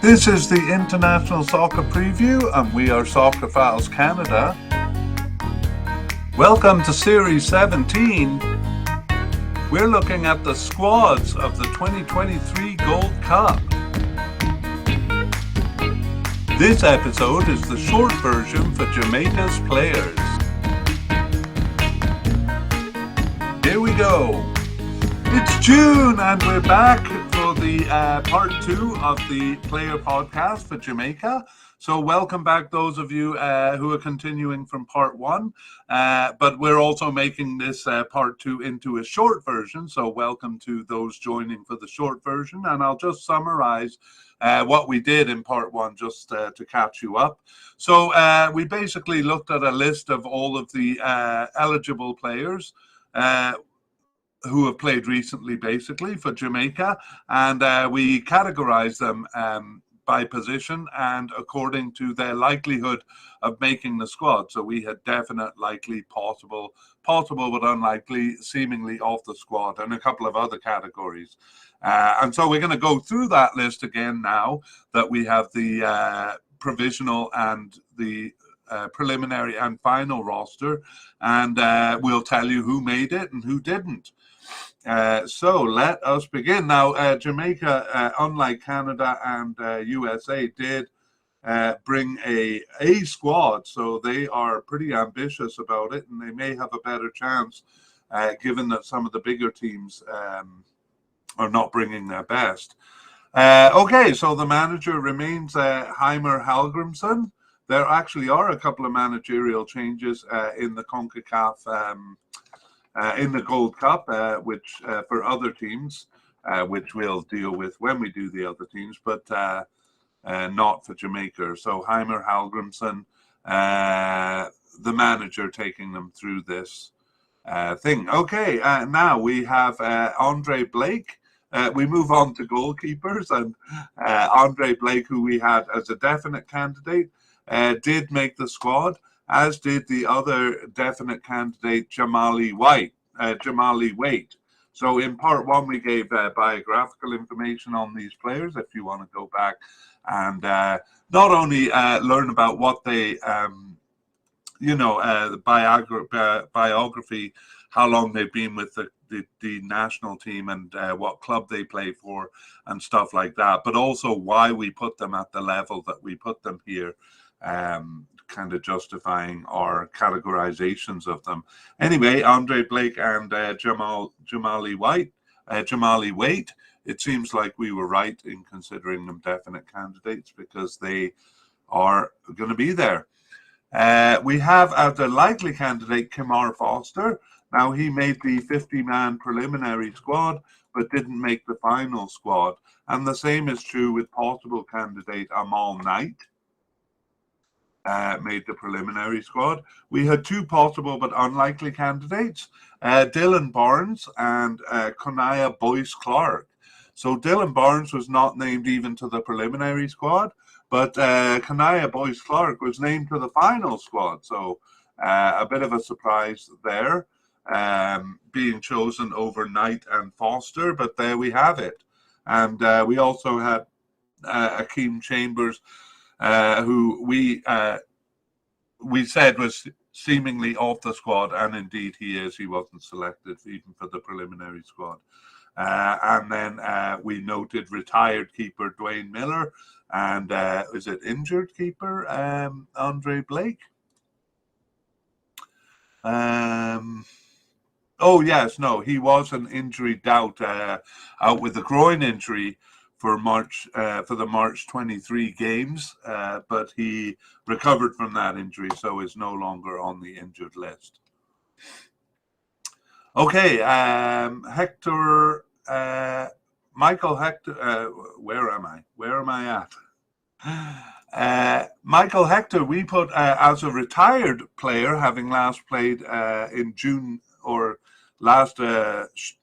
This is the International Soccer Preview, and we are Soccer Files Canada. Welcome to Series 17. We're looking at the squads of the 2023 Gold Cup. This episode is the short version for Jamaica's players. Here we go. It's June and we're back for the part 2 of the player podcast for Jamaica. So welcome back those of you who are continuing from part 1. But we're also making this part 2 into a short version. So welcome to those joining for the short version. And I'll just summarize what we did in part 1 just to catch you up. So we basically looked at a list of all of the eligible players who have played recently, basically, for Jamaica, and we categorized them by position and according to their likelihood of making the squad. So we had definite, likely, possible but unlikely, seemingly off the squad, and a couple of other categories. And so we're going to go through that list again now that we have the provisional and the preliminary and final roster, and we'll tell you who made it and who didn't. So let us begin. Now, Jamaica, unlike Canada and USA, did bring a squad, so they are pretty ambitious about it, and they may have a better chance, given that some of the bigger teams are not bringing their best. Okay, so the manager remains Heimer Hallgrimsson. There actually are a couple of managerial changes in the CONCACAF in the Gold Cup, which for other teams, which we'll deal with when we do the other teams, but not for Jamaica. So Heimer Hallgrimsson, the manager, taking them through this thing. Okay, now we have Andre Blake. We move on to goalkeepers, and Andre Blake, who we had as a definite candidate, did make the squad, as did the other definite candidate, Jamali Waite. So in part 1, we gave biographical information on these players, if you want to go back and not only learn about what they, the biography, how long they've been with the national team and what club they play for and stuff like that, but also why we put them at the level that we put them here, kind of justifying our categorizations of them. Anyway, Andre Blake and Jamali Waite, it seems like we were right in considering them definite candidates because they are going to be there. We have as the likely candidate Kimar Foster. Now, he made the 50-man preliminary squad, but didn't make the final squad. And the same is true with possible candidate Amal Knight. Made the preliminary squad. We had 2 possible but unlikely candidates, Dylan Barnes and Konaya Boyce-Clark. So Dylan Barnes was not named even to the preliminary squad, but Konaya Boyce-Clark was named to the final squad. So a bit of a surprise there, being chosen over Knight and Foster, but there we have it. And we also had Akeem Chambers, who we said was seemingly off the squad, and indeed he is. He wasn't selected even for the preliminary squad. And then we noted retired keeper Dwayne Miller, and is it injured keeper Andre Blake? Oh yes, no, he was an injury doubt, out with a groin injury for the March 23 games, but he recovered from that injury, so is no longer on the injured list. Okay, Michael Hector, where am I at? Michael Hector, we put as a retired player, having last played in June, or last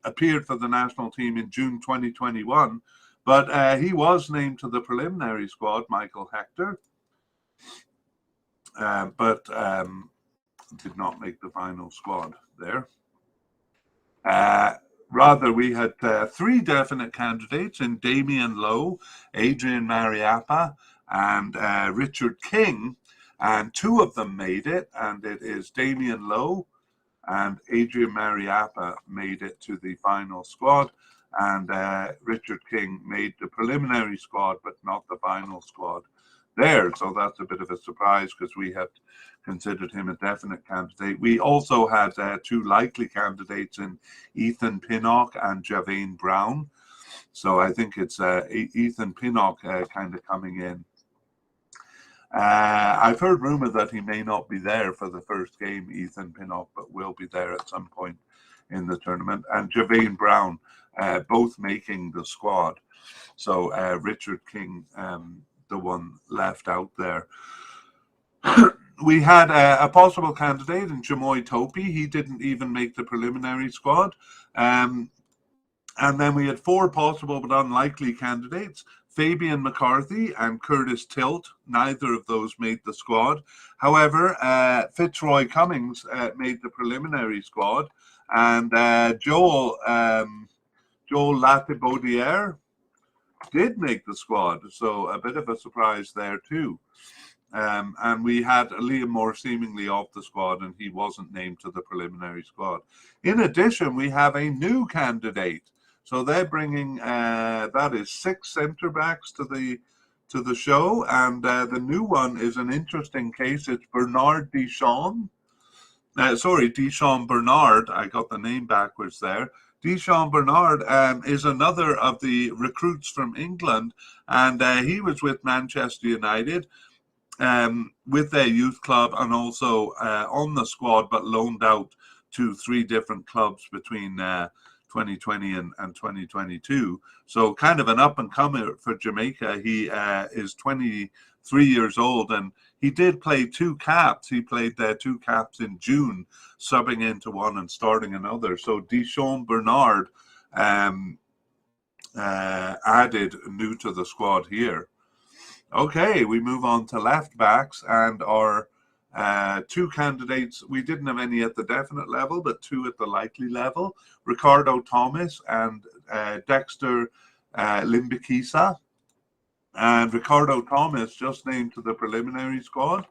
appeared for the national team in June 2021. But he was named to the preliminary squad, Michael Hector, but did not make the final squad there. Rather, we had three definite candidates in Damien Lowe, Adrian Mariappa, and Richard King, and two of them made it, and it is Damien Lowe and Adrian Mariappa made it to the final squad, and Richard King made the preliminary squad, but not the final squad there. So that's a bit of a surprise because we had considered him a definite candidate. We also had two likely candidates in Ethan Pinnock and Javane Brown. So I think it's Ethan Pinnock kind of coming in. I've heard rumor that he may not be there for the first game, Ethan Pinnock, but will be there at some point in the tournament. And Javane Brown, both making the squad. So Richard King, the one left out there. We had a possible candidate in Jamoy Topi. He didn't even make the preliminary squad. And then we had four possible but unlikely candidates: Fabian McCarthy and Curtis Tilt. Neither of those made the squad. However, Fitzroy Cummings made the preliminary squad, and Joel Latibaudiere did make the squad. So a bit of a surprise there too. And we had Liam Moore seemingly off the squad, and he wasn't named to the preliminary squad. In addition, we have a new candidate. So they're bringing that is 6 centre backs to the show, and the new one is an interesting case. It's Bernard Deschamps. Deschamps Bernard. I got the name backwards there. Deschamps Bernard is another of the recruits from England, and he was with Manchester United with their youth club, and also on the squad, but loaned out to 3 different clubs between 2020 and 2022. So kind of an up and comer for Jamaica. He is 23 years old, and he did play 2 caps. He played 2 caps in June, subbing into one and starting another. So Deschamps Bernard added new to the squad here. Okay, we move on to left backs, and our 2 candidates. We didn't have any at the definite level, but 2 at the likely level: Ricardo Thomas and Dexter Limbikisa. And Ricardo Thomas just named to the preliminary squad,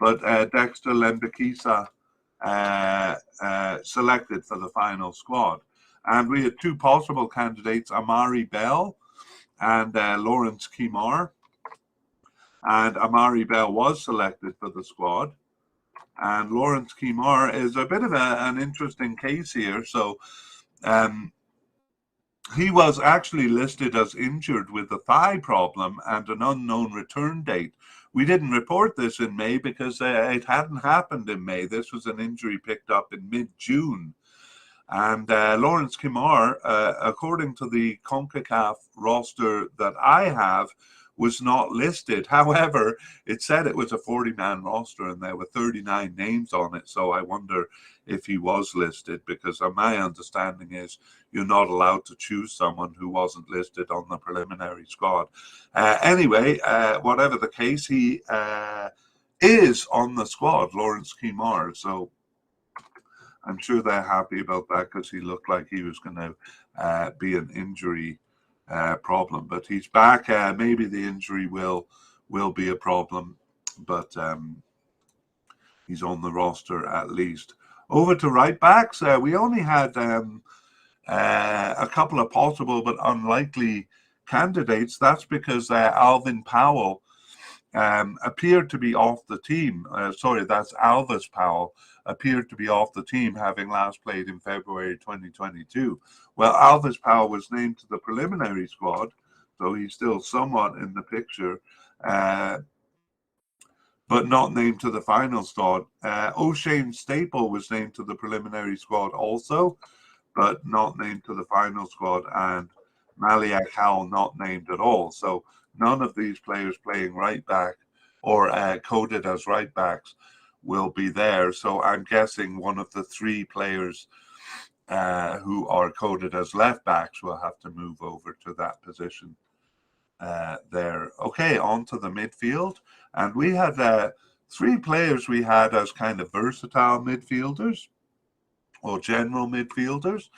but Dexter Limbikisa selected for the final squad. And we had 2 possible candidates: Amari Bell and Lawrence Kimar. And Amari Bell was selected for the squad. And Lawrence Kimar is a bit of an interesting case here. So he was actually listed as injured with a thigh problem and an unknown return date. We didn't report this in May because it hadn't happened in May. This was an injury picked up in mid-June. And Lawrence Kimar, according to the CONCACAF roster that I have, was not listed. However, it said it was a 40-man roster and there were 39 names on it. So I wonder if he was listed, because my understanding is you're not allowed to choose someone who wasn't listed on the preliminary squad. Anyway, whatever the case, he is on the squad, Lawrence Kimar. So I'm sure they're happy about that, because he looked like he was going to be an injury problem, but he's back. Maybe the injury will be a problem, but he's on the roster at least. Over to right backs, we only had a couple of possible but unlikely candidates. That's because Alvin Powell appeared to be off the team. That's Alvis Powell appeared to be off the team, having last played in February 2022. Well, Alvis Powell was named to the preliminary squad, so he's still somewhat in the picture, but not named to the final squad. O'Shane Staple was named to the preliminary squad also, but not named to the final squad, and Maliak Howell not named at all. So none of these players playing right back or coded as right backs will be there. So I'm guessing one of the 3 players who are coded as left backs will have to move over to that position there. Okay, on to the midfield. And we had 3 players we had as kind of versatile midfielders. or general midfielders.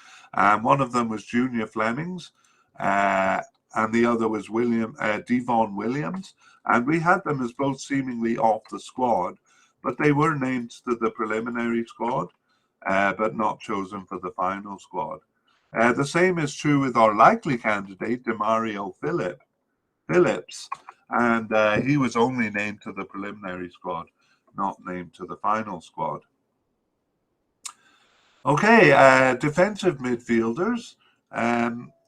One of them was Junior Flemings, and the other was Devon Williams. And we had them as both seemingly off the squad, but they were named to the preliminary squad, but not chosen for the final squad. The same is true with our likely candidate, Demario Phillips, and he was only named to the preliminary squad, not named to the final squad. Okay, defensive midfielders.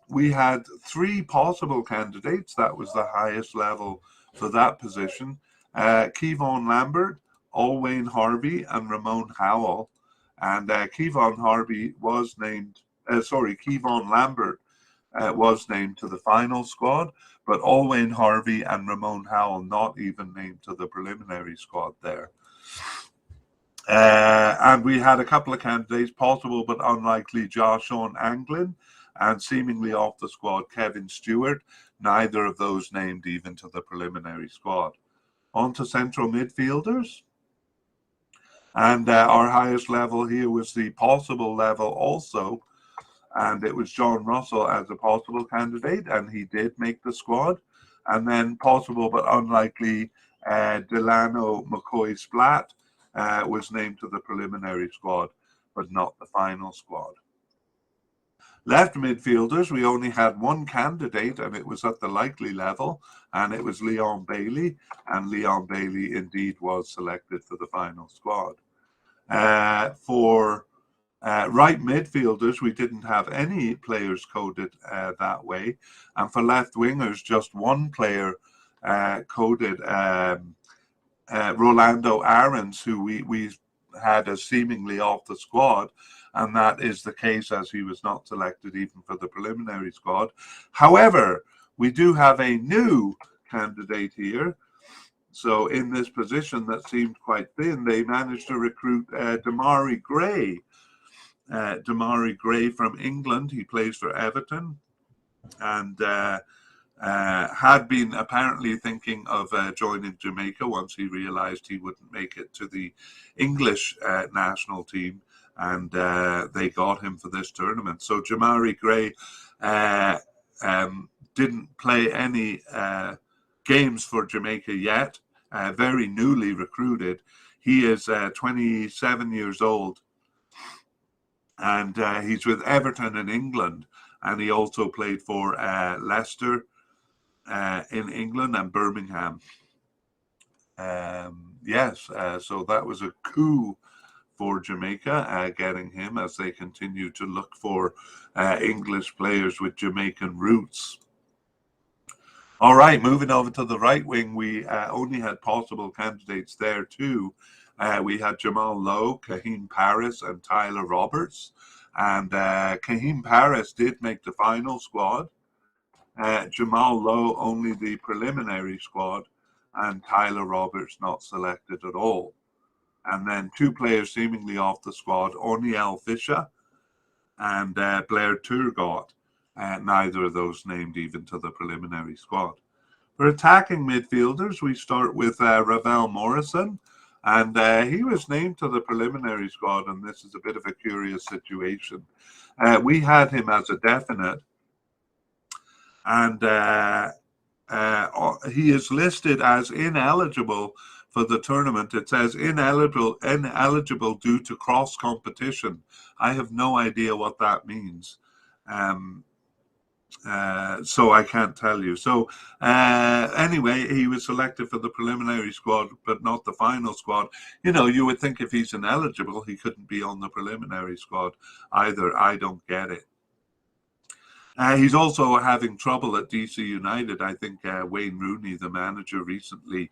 We had 3 possible candidates. That was the highest level for that position. Kevon Lambert, Alwyn Harvey, and Ramon Howell. And Kevon Lambert was named to the final squad, but Alwyn Harvey and Ramon Howell not even named to the preliminary squad there. And we had a couple of candidates, possible but unlikely, Joshua Anglin, and seemingly off the squad, Kevin Stewart. Neither of those named even to the preliminary squad. On to central midfielders. And our highest level here was the possible level also. And it was John Russell as a possible candidate, and he did make the squad. And then possible but unlikely, Delano McCoy Splat was named to the preliminary squad, but not the final squad. Left midfielders, we only had 1 candidate, and it was at the likely level, and it was Leon Bailey, and Leon Bailey indeed was selected for the final squad. For right midfielders, we didn't have any players coded that way, and for left wingers, just 1 player coded, Rolando Aarons, who we had as seemingly off the squad, and that is the case as he was not selected even for the preliminary squad. However, we do have a new candidate here. So in this position that seemed quite thin, they managed to recruit Damari Gray. Damari Gray from England. He plays for Everton, and had been apparently thinking of joining Jamaica once he realized he wouldn't make it to the English national team, and they got him for this tournament. So Jamari Gray didn't play any games for Jamaica yet, very newly recruited. He is 27 years old, and he's with Everton in England, and he also played for Leicester in England and Birmingham. So that was a coup for Jamaica, getting him, as they continue to look for English players with Jamaican roots. All right, moving over to the right wing, we only had possible candidates there too. We had Jamal Lowe, Kahim Paris, and Tyler Roberts. And Kahim Paris did make the final squad. Jamal Lowe only the preliminary squad, and Tyler Roberts not selected at all. And then 2 players seemingly off the squad, Orniel Fisher and Blair Turgot. Neither of those named even to the preliminary squad. For attacking midfielders, we start with Ravel Morrison, and he was named to the preliminary squad, and this is a bit of a curious situation. We had him as a definite, and he is listed as ineligible for the tournament. It says ineligible due to cross competition. I have no idea what that means. So I can't tell you. So anyway, he was selected for the preliminary squad, but not the final squad. You know, you would think if he's ineligible, he couldn't be on the preliminary squad either. I don't get it. He's also having trouble at DC United. I think Wayne Rooney, the manager, recently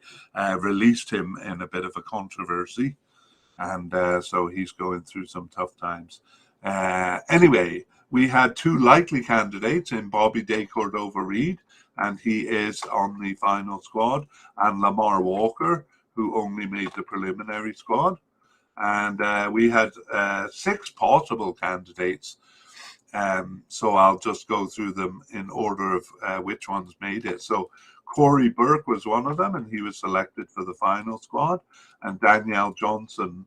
released him in a bit of a controversy. And so he's going through some tough times. Anyway, we had 2 likely candidates in Bobby De Cordova-Reid, and he is on the final squad, and Lamar Walker, who only made the preliminary squad. And we had 6 possible candidates. So I'll just go through them in order of which ones made it. So Corey Burke was one of them, and he was selected for the final squad. And Daniel Johnson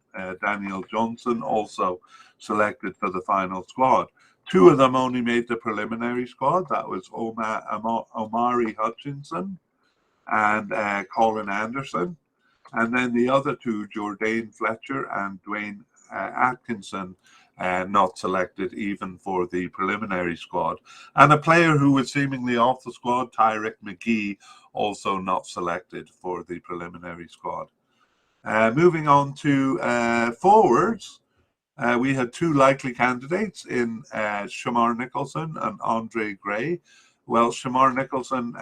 also selected for the final squad. Two of them only made the preliminary squad. That was Omari Hutchinson and Colin Anderson. And then the other two, Jordan Fletcher and Dwayne Atkinson, not selected even for the preliminary squad. And a player who was seemingly off the squad, Tyrick McGee, also not selected for the preliminary squad. Moving on to forwards, we had two likely candidates in Shamar Nicholson and Andre Gray. Well, Shamar Nicholson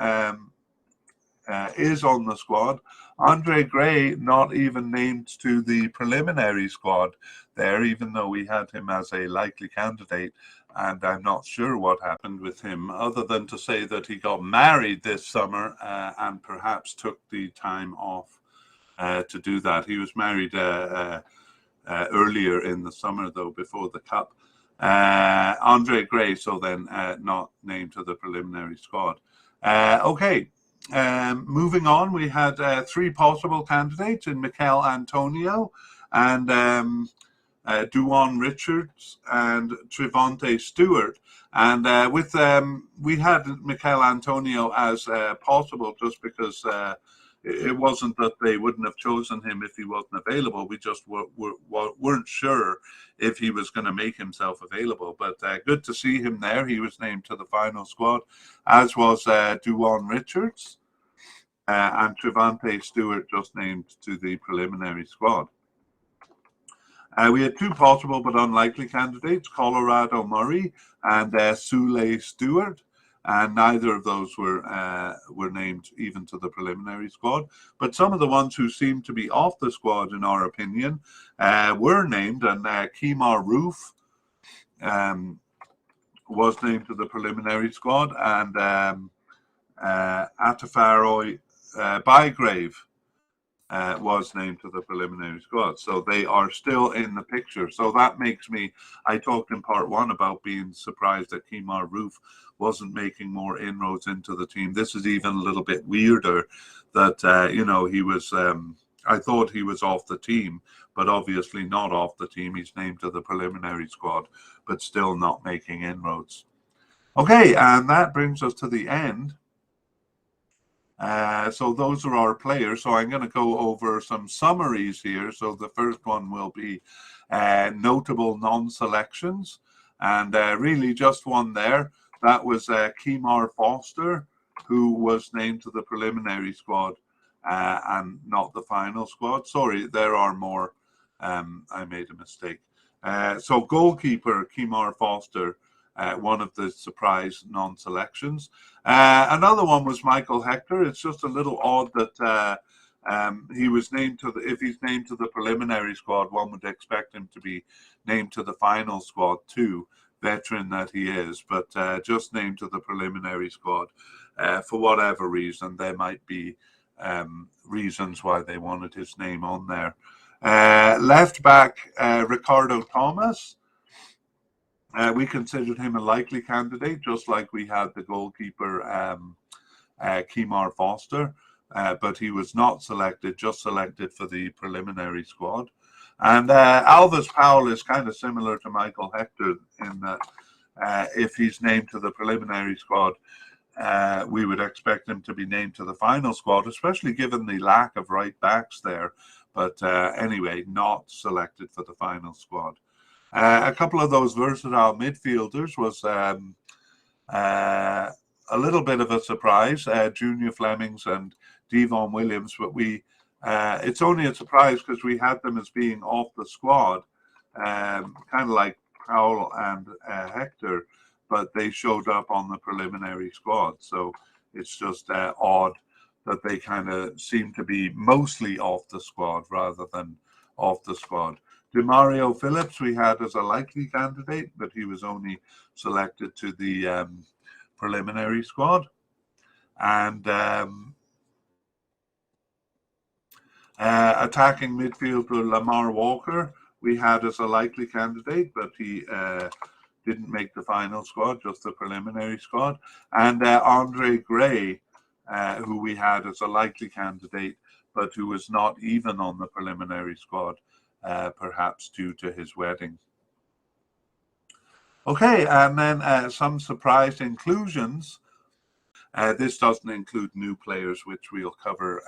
is on the squad. Andre Gray not even named to the preliminary squad there, even though we had him as a likely candidate. And I'm not sure what happened with him, other than to say that he got married this summer and perhaps took the time off to do that. He was married earlier in the summer, though, before the Cup. Andre Gray, so then not named to the preliminary squad. Okay. Moving on, we had three possible candidates in Mikel Antonio and Duane Richards and Trevante Stewart. And we had Mikel Antonio as possible just because it wasn't that they wouldn't have chosen him if he wasn't available. We just weren't sure if he was going to make himself available. But good to see him there. He was named to the final squad, as was Duane Richards. And Trevante Stewart just named to the preliminary squad. We had two possible but unlikely candidates, Colorado Murray and Sule Stewart. And neither of those were named even to the preliminary squad. But some of the ones who seemed to be off the squad, in our opinion, were named. And Kemar Roof was named to the preliminary squad. And Atafaroy Bygrave was named to the preliminary squad. So they are still in the picture. So that makes me, I talked in part one about being surprised that Kemar Roof wasn't making more inroads into the team. This is even a little bit weirder that, he was, I thought he was off the team, but obviously not off the team. He's named to the preliminary squad, but still not making inroads. Okay, and that brings us to the end. So those are our players. So I'm going to go over some summaries here. So the first one will be notable non-selections, and really just one there. That was Kemar Foster, who was named to the preliminary squad and not the final squad. Sorry, there are more. I made a mistake. So goalkeeper Kemar Foster, one of the surprise non-selections. Another one was Michael Hector. It's just a little odd that he was named to if he's named to the preliminary squad, one would expect him to be named to the final squad too, veteran that he is, but just named to the preliminary squad for whatever reason. There might be reasons why they wanted his name on there. Left back Ricardo Thomas. We considered him a likely candidate, just like we had the goalkeeper Kemar Foster, but he was not selected, just selected for the preliminary squad. And Alvis Powell is kind of similar to Michael Hector in that if he's named to the preliminary squad, we would expect him to be named to the final squad, especially given the lack of right backs there. But anyway, not selected for the final squad. A couple of those versatile midfielders was a little bit of a surprise, Junior Flemings and Devon Williams, but it's only a surprise because we had them as being off the squad, kind of like Powell and Hector, but they showed up on the preliminary squad. So it's just odd that they kind of seem to be mostly off the squad rather than off the squad. Demario Phillips we had as a likely candidate, but he was only selected to the preliminary squad. And attacking midfielder Lamar Walker we had as a likely candidate, but he didn't make the final squad, just the preliminary squad. And Andre Gray, who we had as a likely candidate, but who was not even on the preliminary squad, perhaps due to his wedding. Okay, and then some surprise inclusions. This doesn't include new players, which we'll cover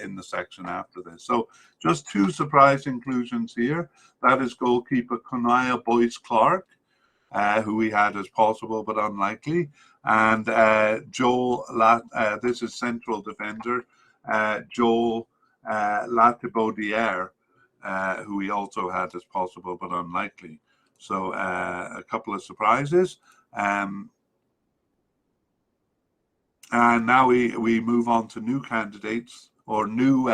in the section after this. So just two surprise inclusions here. That is goalkeeper Conaya Boyce-Clark, who we had as possible but unlikely, and this is central defender, Joel Latibaudiere, who we also had as possible but unlikely. So a couple of surprises. And now we move on to new candidates or new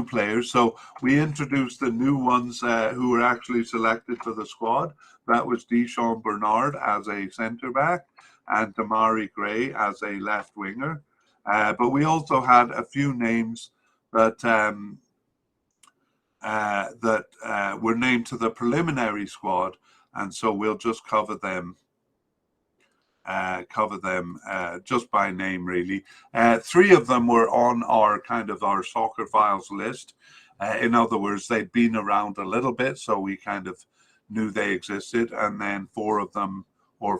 players. So we introduced the new ones who were actually selected to the squad. That was Deshaun Bernard as a centre back and Damari Gray as a left winger. But we also had a few names that were named to the preliminary squad, and so we'll just cover them just by name, really. Three of them were on our soccer files list. In other words, they'd been around a little bit, so we kind of knew they existed. And then four of them are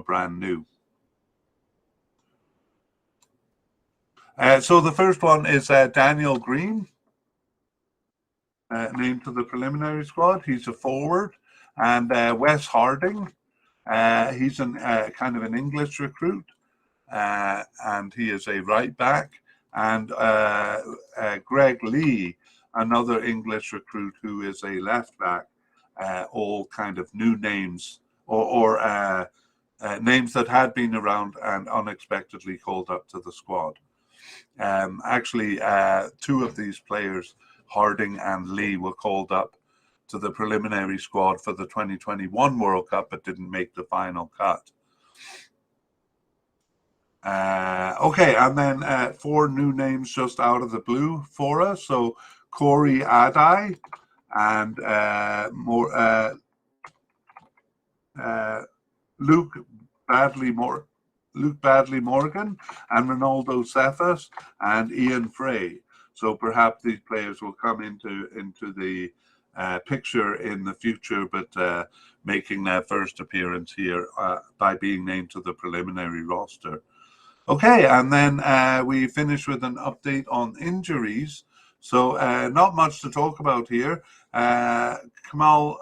brand new. So the first one is Daniel Green, named to the preliminary squad. He's a forward. And Wes Harding, he's kind of an English recruit, and he is a right back. And Greg Lee, another English recruit who is a left back. All kind of new names or names that had been around and unexpectedly called up to the squad. Actually, two of these players, Harding and Lee, were called up to the preliminary squad for the 2021 World Cup, but didn't make the final cut. Okay, and then four new names just out of the blue for us. So Corey Adai and Luke Badley Morgan and Ronaldo Cephas and Ian Frey. So perhaps these players will come into the picture in the future, but making their first appearance here by being named to the preliminary roster. Okay, and then we finish with an update on injuries. So not much to talk about here. Kamal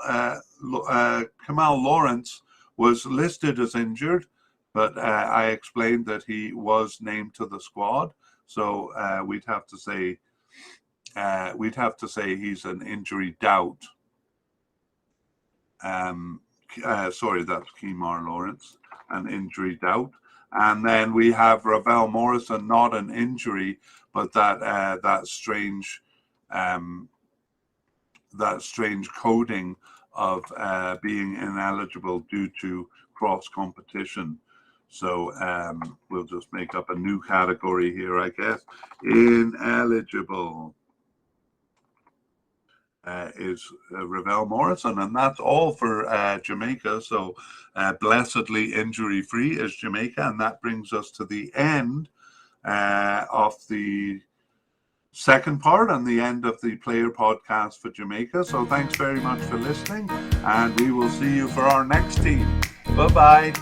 Lawrence was listed as injured, but I explained that he was named to the squad. So we'd have to say he's an injury doubt. Sorry, that's Kemar Lawrence, an injury doubt. And then we have Ravel Morrison, not an injury, but that strange coding of being ineligible due to cross competition. So we'll just make up a new category here, I guess. Ineligible is Ravel Morrison, and that's all for Jamaica. So blessedly injury-free is Jamaica, and that brings us to the end of the second part and the end of the player podcast for Jamaica. So thanks very much for listening, and we will see you for our next team. Bye-bye.